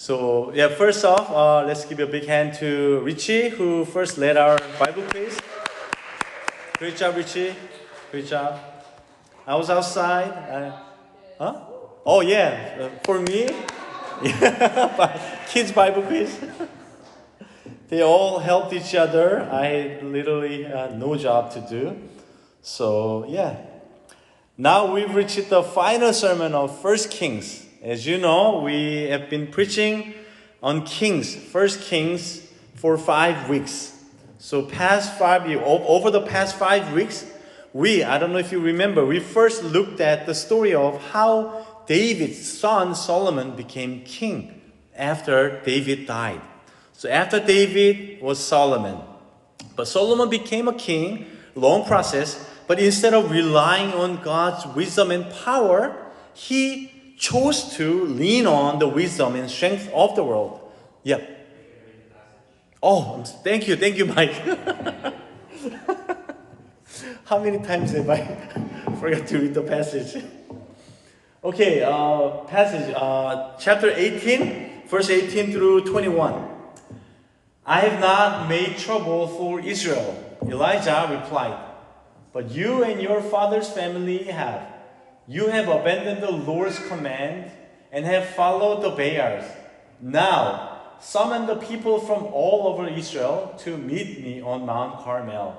So yeah, first off, let's give a big hand to Richie, who first led our Bible quiz. Great job, Richie. Great job. I was outside. Huh? Oh yeah, for me, yeah, kids Bible quiz. They all helped each other. I had literally no job to do. So yeah. Now we've reached the final sermon of First Kings. As you know, we have been preaching on Kings, First Kings, for 5 weeks. So over the past 5 weeks, I don't know if you remember, we first looked at the story of how David's son Solomon became king after David died. So after David was Solomon. But Solomon became a king, long process, but instead of relying on God's wisdom and power, he chose to lean on the wisdom and strength of the world. Yep. Oh, thank you, Mike. How many times have I forgot to read the passage? Okay, passage, chapter 18, verse 18 through 21. I have not made trouble for Israel, Elijah replied, but you and your father's family have. You have abandoned the Lord's command and have followed the Baals. Now, summon the people from all over Israel to meet me on Mount Carmel,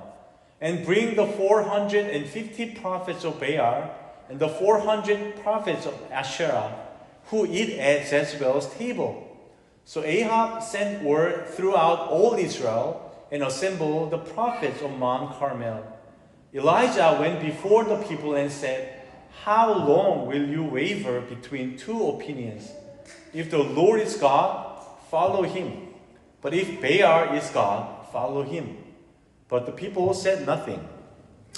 and bring the 450 prophets of Baal and the 400 prophets of Asherah who eat at Jezebel's table. So Ahab sent word throughout all Israel and assembled the prophets on Mount Carmel. Elijah went before the people and said, how long will you waver between two opinions? If the Lord is God, follow him. But if Baal is God, follow him. But the people said nothing.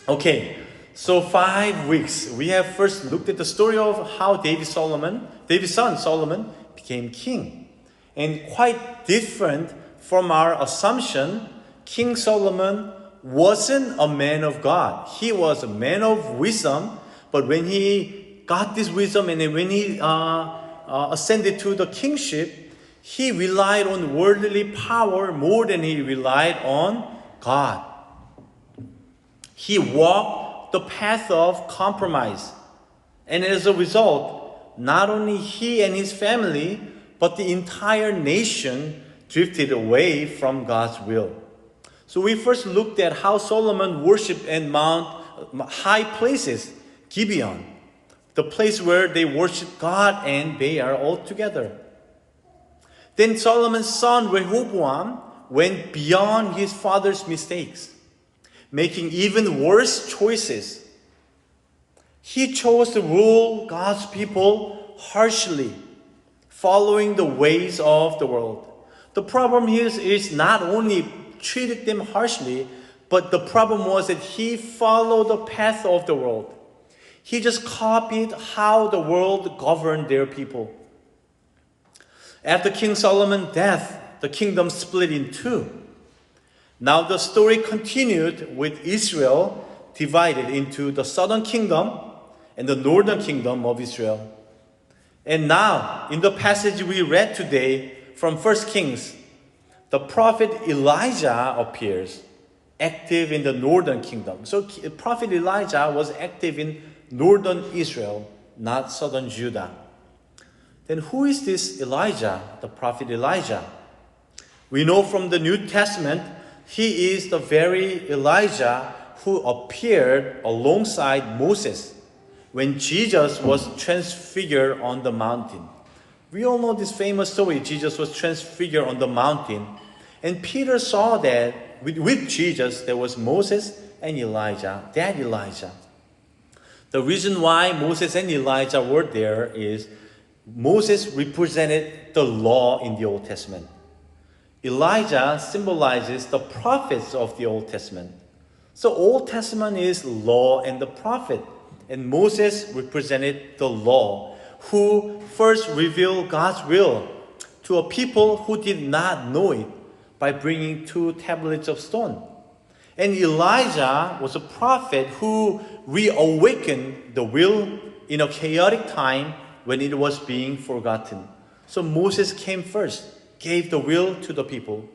Okay, so 5 weeks. We have first looked at the story of how David's son Solomon became king. And quite different from our assumption, King Solomon wasn't a man of God. He was a man of wisdom. But when he got this wisdom and when he ascended to the kingship, he relied on worldly power more than he relied on God. He walked the path of compromise. And as a result, not only he and his family, but the entire nation drifted away from God's will. So we first looked at how Solomon worshipped at high places, Gibeon, the place where they worshiped God and Baal all together. Then Solomon's son Rehoboam went beyond his father's mistakes, making even worse choices. He chose to rule God's people harshly, following the ways of the world. The problem here is not only treated them harshly, but the problem was that he followed the path of the world. He just copied how the world governed their people. After King Solomon's death, the kingdom split in two. Now the story continued with Israel divided into the southern kingdom and the northern kingdom of Israel. And now, in the passage we read today from 1 Kings, the prophet Elijah appears, active in the northern kingdom. So prophet Elijah was active in northern Israel, not southern Judah. Then who is this Elijah, the prophet Elijah? We know from the New Testament, he is the very Elijah who appeared alongside Moses when Jesus was transfigured on the mountain. We all know this famous story. Jesus was transfigured on the mountain. And Peter saw that with Jesus, there was Moses and Elijah, that Elijah. The reason why Moses and Elijah were there is Moses represented the law in the Old Testament. Elijah symbolizes the prophets of the Old Testament. So Old Testament is law and the prophet. And Moses represented the law, who first revealed God's will to a people who did not know it by bringing 2 tablets of stone. And Elijah was a prophet who reawakened the will in a chaotic time when it was being forgotten. So Moses came first, gave the will to the people.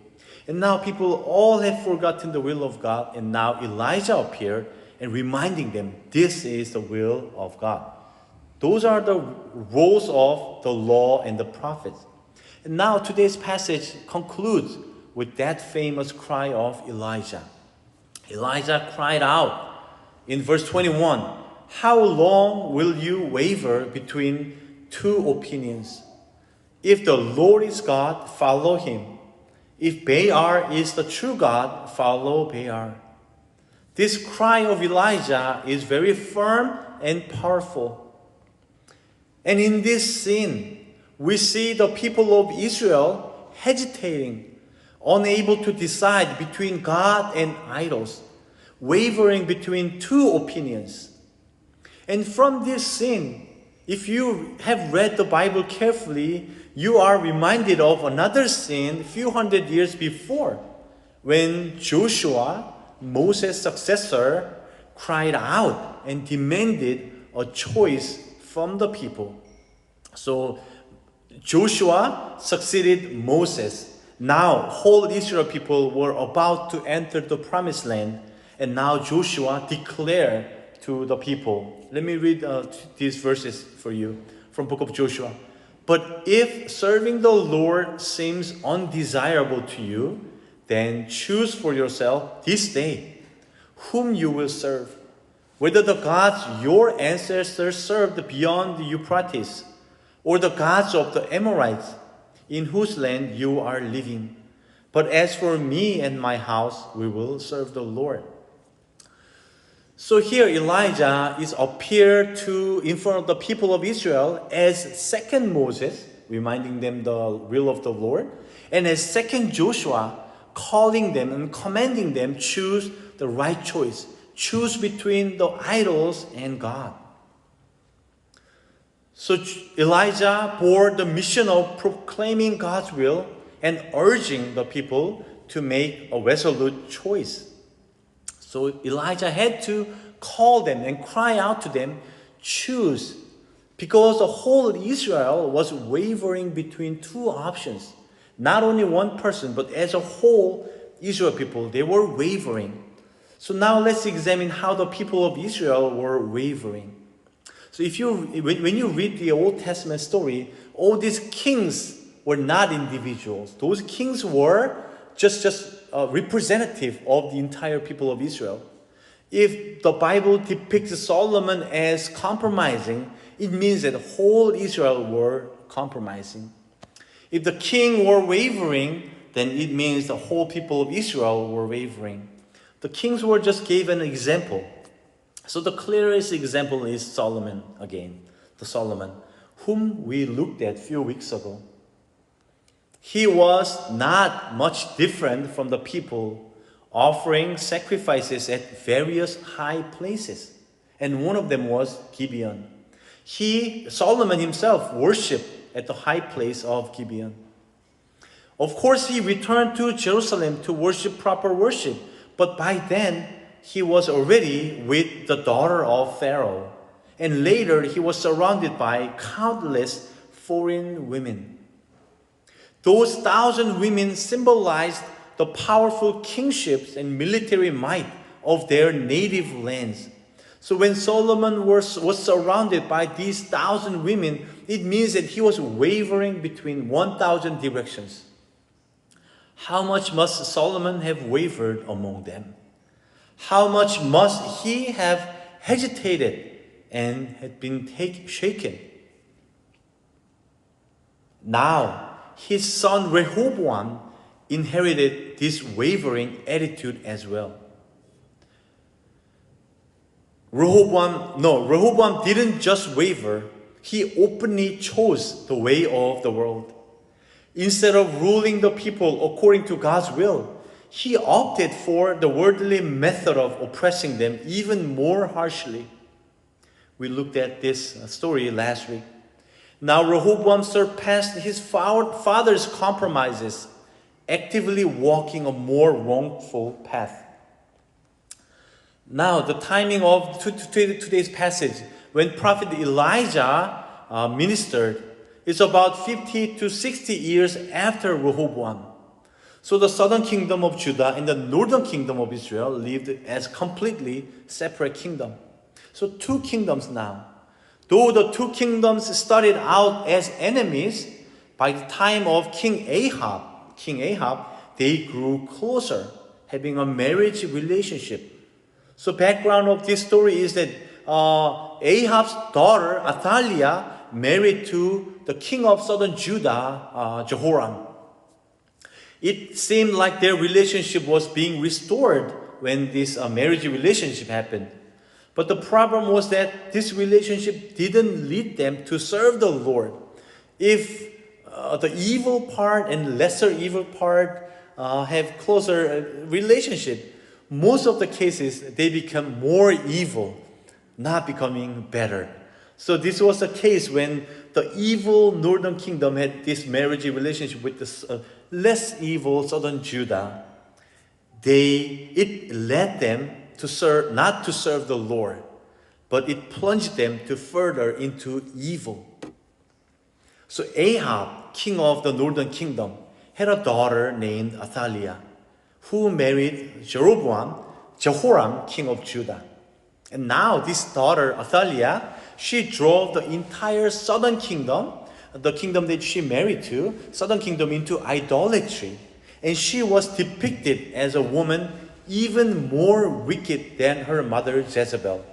And now people all have forgotten the will of God, and now Elijah appeared and reminding them, this is the will of God. Those are the roles of the law and the prophets. And now today's passage concludes with that famous cry of Elijah. Elijah cried out in verse 21, how long will you waver between two opinions? If the Lord is God, follow him. If Baal is the true God, follow Baal. This cry of Elijah is very firm and powerful. And in this scene, we see the people of Israel hesitating, unable to decide between God and idols, wavering between two opinions. And from this scene, if you have read the Bible carefully, you are reminded of another scene a few hundred years before, when Joshua, Moses' successor, cried out and demanded a choice from the people. So Joshua succeeded Moses. Now whole Israel people were about to enter the promised land, and now Joshua declared to the people. Let me read these verses for you from book of Joshua. But if serving the Lord seems undesirable to you, then choose for yourself this day whom you will serve, whether the gods your ancestors served beyond the Euphrates, or the gods of the Amorites, in whose land you are living. But as for me and my house, we will serve the Lord. So here Elijah is appeared to in front of the people of Israel as second Moses, reminding them the will of the Lord, and as second Joshua, calling them and commanding them choose the right choice. Choose between the idols and God. So Elijah bore the mission of proclaiming God's will and urging the people to make a resolute choice. So Elijah had to call them and cry out to them, choose, because the whole Israel was wavering between two options. Not only one person, but as a whole Israel people, they were wavering. So now let's examine how the people of Israel were wavering. So when you read the Old Testament story, all these kings were not individuals. Those kings were just representative of the entire people of Israel. If the Bible depicts Solomon as compromising, it means that whole Israel were compromising. If the king were wavering, then it means the whole people of Israel were wavering. The kings were just gave an example. So the clearest example is Solomon again, the Solomon, whom we looked at a few weeks ago. He was not much different from the people offering sacrifices at various high places. And one of them was Gibeon. Solomon himself worshipped at the high place of Gibeon. Of course, he returned to Jerusalem to worship proper worship. But by then, he was already with the daughter of Pharaoh. And later, he was surrounded by countless foreign women. Those 1,000 women symbolized the powerful kingships and military might of their native lands. So when Solomon was surrounded by these 1,000 women, it means that he was wavering between 1,000 directions. How much must Solomon have wavered among them? How much must he have hesitated and had been shaken? Now, his son Rehoboam inherited this wavering attitude as well. Rehoboam didn't just waver. He openly chose the way of the world. Instead of ruling the people according to God's will, he opted for the worldly method of oppressing them even more harshly. We looked at this story last week. Now Rehoboam surpassed his father's compromises, actively walking a more wrongful path. Now, the timing of today's passage, when Prophet Elijah ministered, is about 50 to 60 years after Rehoboam. So the southern kingdom of Judah and the northern kingdom of Israel lived as completely separate kingdoms. So two kingdoms now. Though the two kingdoms started out as enemies, by the time of King Ahab, they grew closer, having a marriage relationship. So background of this story is that Ahab's daughter Athaliah married to the king of southern Judah, Jehoram. It seemed like their relationship was being restored when this marriage relationship happened. But the problem was that this relationship didn't lead them to serve the Lord. If the evil part and lesser evil part have closer relationship, most of the cases they become more evil, not becoming better. So this was the case when the evil northern kingdom had this marriage relationship with the less evil southern Judah. It led them to serve, not to serve the Lord, but it plunged them to further into evil. So Ahab, king of the northern kingdom, had a daughter named Athaliah, who married Jehoram, king of Judah. And now this daughter, Athaliah, she drove the entire southern kingdom, the kingdom that she married to, southern kingdom, into idolatry. And she was depicted as a woman even more wicked than her mother Jezebel.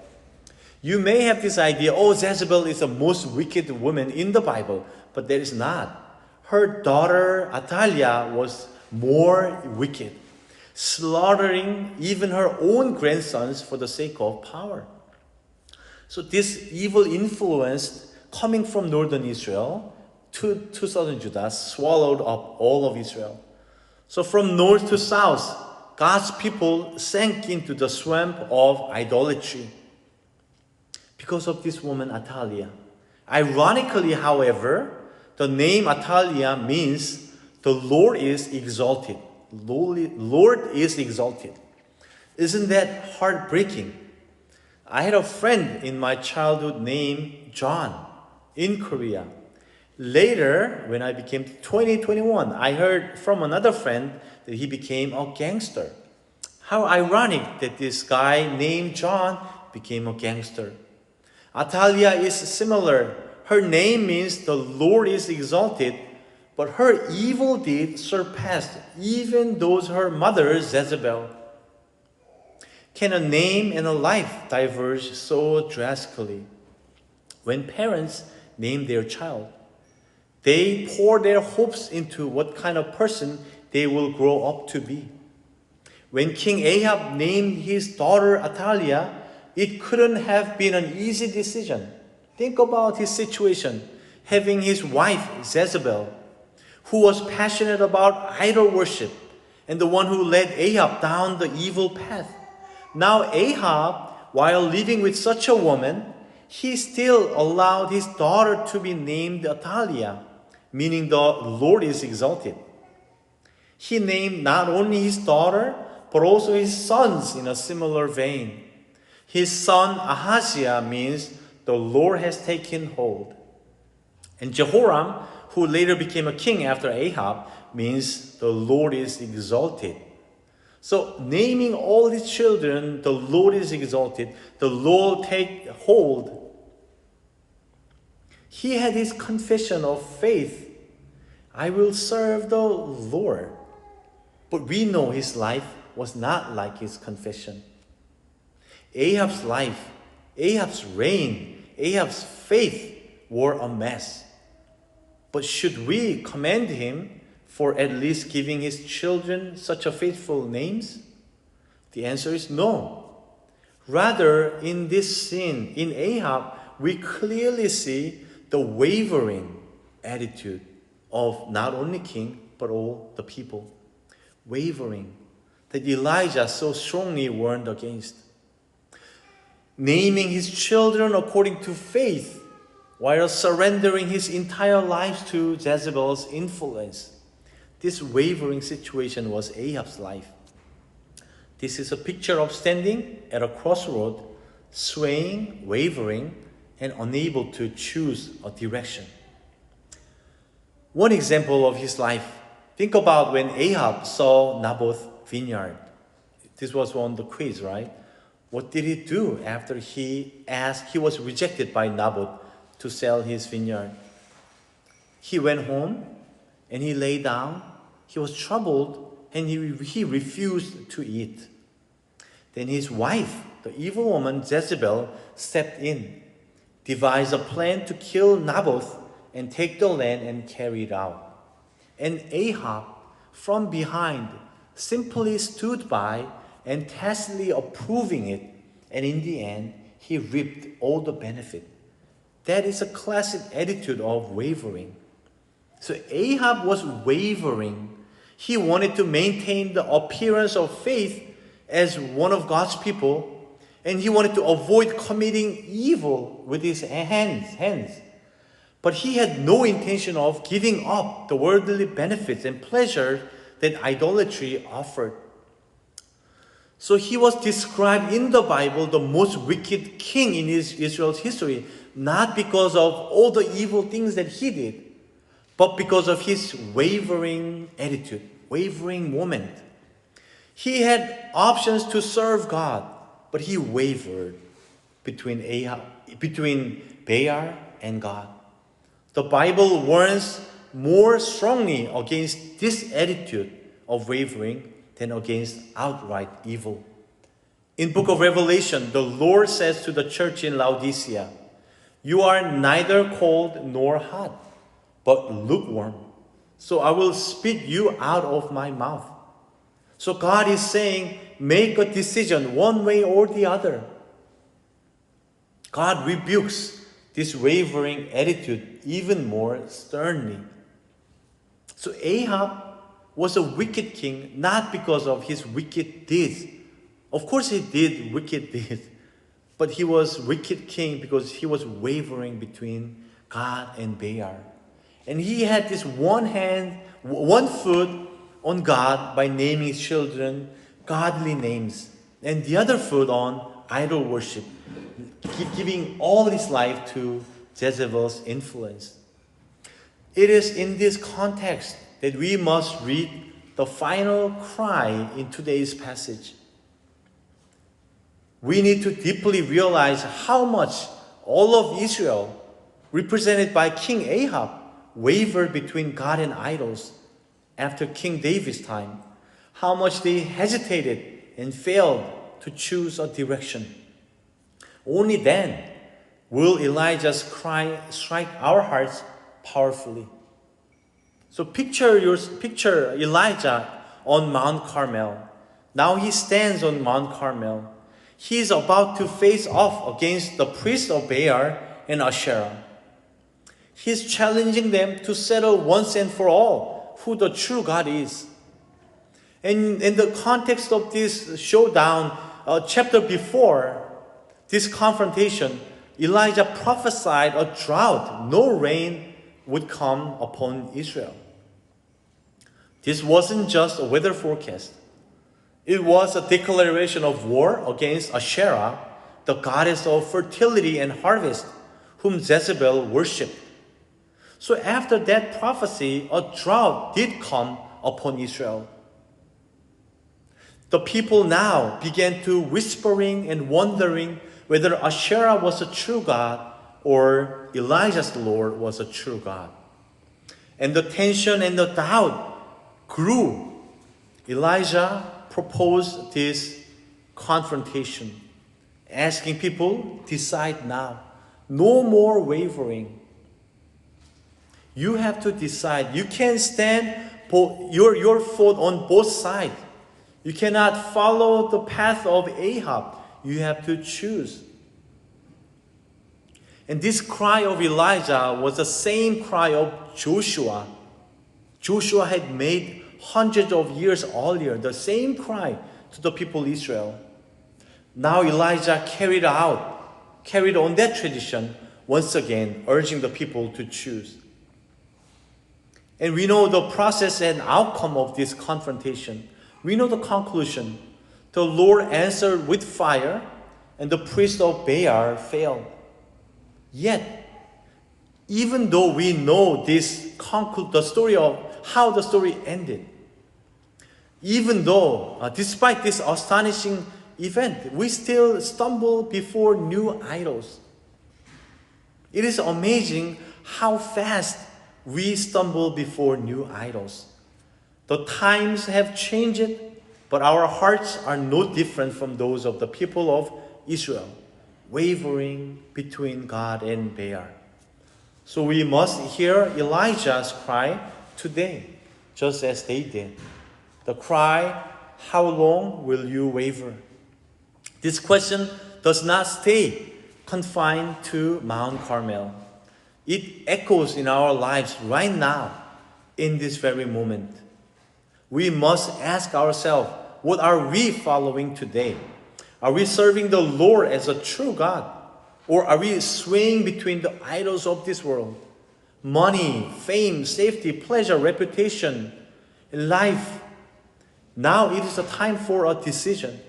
You may have this idea, oh, Jezebel is the most wicked woman in the Bible, but that is not. Her daughter Athaliah was more wicked, slaughtering even her own grandsons for the sake of power. So this evil influence coming from northern Israel to southern Judah swallowed up all of Israel. So from north to south, God's people sank into the swamp of idolatry because of this woman Athaliah. Ironically, however, the name Athaliah means the Lord is exalted. Lord is exalted. Isn't that heartbreaking? I had a friend in my childhood named John in Korea. Later, when I became 21, I heard from another friend that he became a gangster. How ironic that this guy named John became a gangster. Athaliah is similar. Her name means the Lord is exalted, but her evil deed surpassed even those her mother Jezebel. Can a name and a life diverge so drastically? When parents name their child, they pour their hopes into what kind of person they will grow up to be. When King Ahab named his daughter Athaliah, it couldn't have been an easy decision. Think about his situation, having his wife Jezebel, who was passionate about idol worship and the one who led Ahab down the evil path. Now Ahab, while living with such a woman, he still allowed his daughter to be named Athaliah, meaning the Lord is exalted. He named not only his daughter, but also his sons in a similar vein. His son Ahaziah means the Lord has taken hold. And Jehoram, who later became a king after Ahab, means the Lord is exalted. So naming all his children, the Lord is exalted, the Lord take hold. He had his confession of faith. I will serve the Lord. But we know his life was not like his confession. Ahab's life, Ahab's reign, Ahab's faith were a mess. But should we commend him for at least giving his children such a faithful names? The answer is no. Rather, in this scene, in Ahab, we clearly see the wavering attitude of not only king, but all the people. Wavering that Elijah so strongly warned against. Naming his children according to faith, while surrendering his entire life to Jezebel's influence. This wavering situation was Ahab's life. This is a picture of standing at a crossroad, swaying, wavering, and unable to choose a direction. One example of his life. Think about when Ahab saw Naboth's vineyard. This was on the quiz, right? What did he do after he was rejected by Naboth to sell his vineyard? He went home and he lay down. He was troubled and he refused to eat. Then his wife, the evil woman Jezebel, stepped in, devised a plan to kill Naboth and take the land and carry it out. And Ahab, from behind, simply stood by and tacitly approving it. And in the end, he reaped all the benefit. That is a classic attitude of wavering. So Ahab was wavering. He wanted to maintain the appearance of faith as one of God's people, and he wanted to avoid committing evil with his hands. But he had no intention of giving up the worldly benefits and pleasures that idolatry offered. So he was described in the Bible the most wicked king in Israel's history, not because of all the evil things that he did, but because of his wavering attitude, wavering moment. He had options to serve God, but he wavered between Baal and God. The Bible warns more strongly against this attitude of wavering than against outright evil. In book of Revelation, the Lord says to the church in Laodicea, "You are neither cold nor hot, but lukewarm. So I will spit you out of my mouth." So God is saying, make a decision one way or the other. God rebukes this wavering attitude even more sternly. So Ahab was a wicked king, not because of his wicked deeds. Of course he did wicked deeds, but he was wicked king because he was wavering between God and Baal. And he had this one foot on God by naming his children godly names, and the other foot on idol worship, giving all his life to Jezebel's influence. It is in this context that we must read the final cry in today's passage. We need to deeply realize how much all of Israel, represented by King Ahab, wavered between God and idols after King David's time, how much they hesitated and failed to choose a direction. Only then will Elijah's cry strike our hearts powerfully. So picture Elijah on Mount Carmel. Now he stands on Mount Carmel. He is about to face off against the priests of Baal and Asherah. He is challenging them to settle once and for all who the true God is. And in the context of this showdown, chapter before this confrontation, Elijah prophesied a drought. No rain would come upon Israel. This wasn't just a weather forecast. It was a declaration of war against Asherah, the goddess of fertility and harvest, whom Jezebel worshipped. So after that prophecy, a drought did come upon Israel. The people now began to whispering and wondering whether Asherah was a true God or Elijah's Lord was a true God. And the tension and the doubt grew. Elijah proposed this confrontation, asking people, decide now. No more wavering. You have to decide. You can't stand your foot on both sides. You cannot follow the path of Ahab. You have to choose. And this cry of Elijah was the same cry of Joshua. Joshua had made hundreds of years earlier the same cry to the people of Israel. Now Elijah carried on that tradition once again, urging the people to choose. And we know the process and outcome of this confrontation. We know the conclusion. The Lord answered with fire, and the priests of Baal failed. Yet, even though we know this conclude the story of how the story ended. Even though, despite this astonishing event, we still stumble before new idols. It is amazing how fast we stumble before new idols. The times have changed, but our hearts are no different from those of the people of Israel, wavering between God and Baal. So we must hear Elijah's cry today, just as they did. The cry, "How long will you waver?" This question does not stay confined to Mount Carmel. It echoes in our lives right now, in this very moment. We must ask ourselves, what are we following today? Are we serving the Lord as a true God? Or are we swaying between the idols of this world? Money, fame, safety, pleasure, reputation, life. Now it is a time for a decision.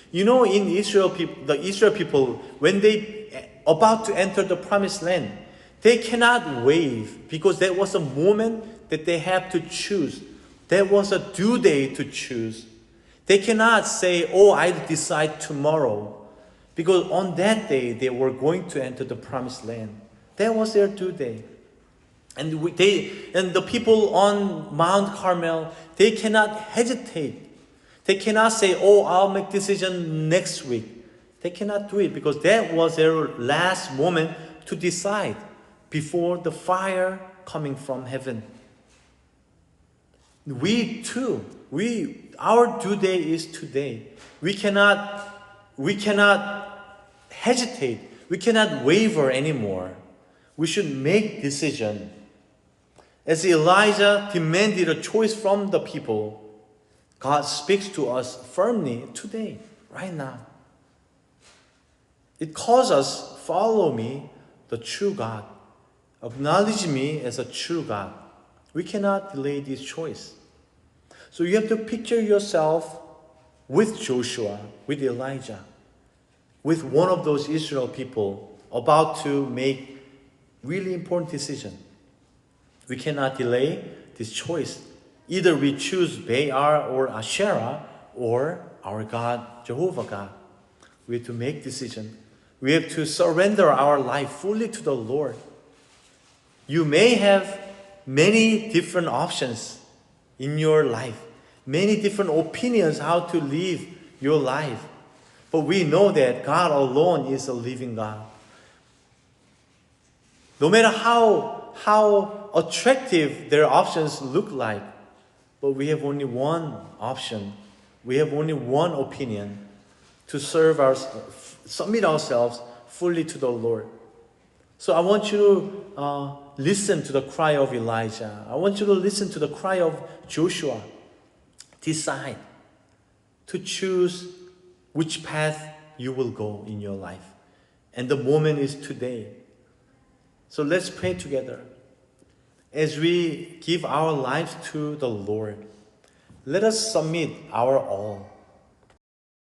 You know, in Israel, the Israel people, when they about to enter the promised land, they cannot wave because that was a moment that they have to choose. There was a due day to choose. They cannot say, "Oh, I decide tomorrow," because on that day they were going to enter the promised land. That was their due day. And the people on Mount Carmel, they cannot hesitate. They cannot say, "Oh, I'll make decision next week." They cannot do it because that was their last moment to decide before the fire coming from heaven. We too, our due day is today. We cannot hesitate. We cannot waver anymore. We should make decision. As Elijah demanded a choice from the people, God speaks to us firmly today, right now. It calls us, "Follow me, the true God. Acknowledge me as a true God." We cannot delay this choice. So you have to picture yourself with Joshua, with Elijah, with one of those Israel people about to make really important decision. We cannot delay this choice. Either we choose Baal or Asherah or our God, Jehovah God. We have to make decision. We have to surrender our life fully to the Lord. You may have many different options in your life, many different opinions how to live your life. But we know that God alone is a living God. No matter how attractive their options look like, but we have only one option. We have only one opinion: to submit ourselves fully to the Lord. So I want you to listen to the cry of Elijah. I want you to listen to the cry of Joshua. Decide to choose which path you will go in your life. And the moment is today. So let's pray together. As we give our lives to the Lord, let us submit our all.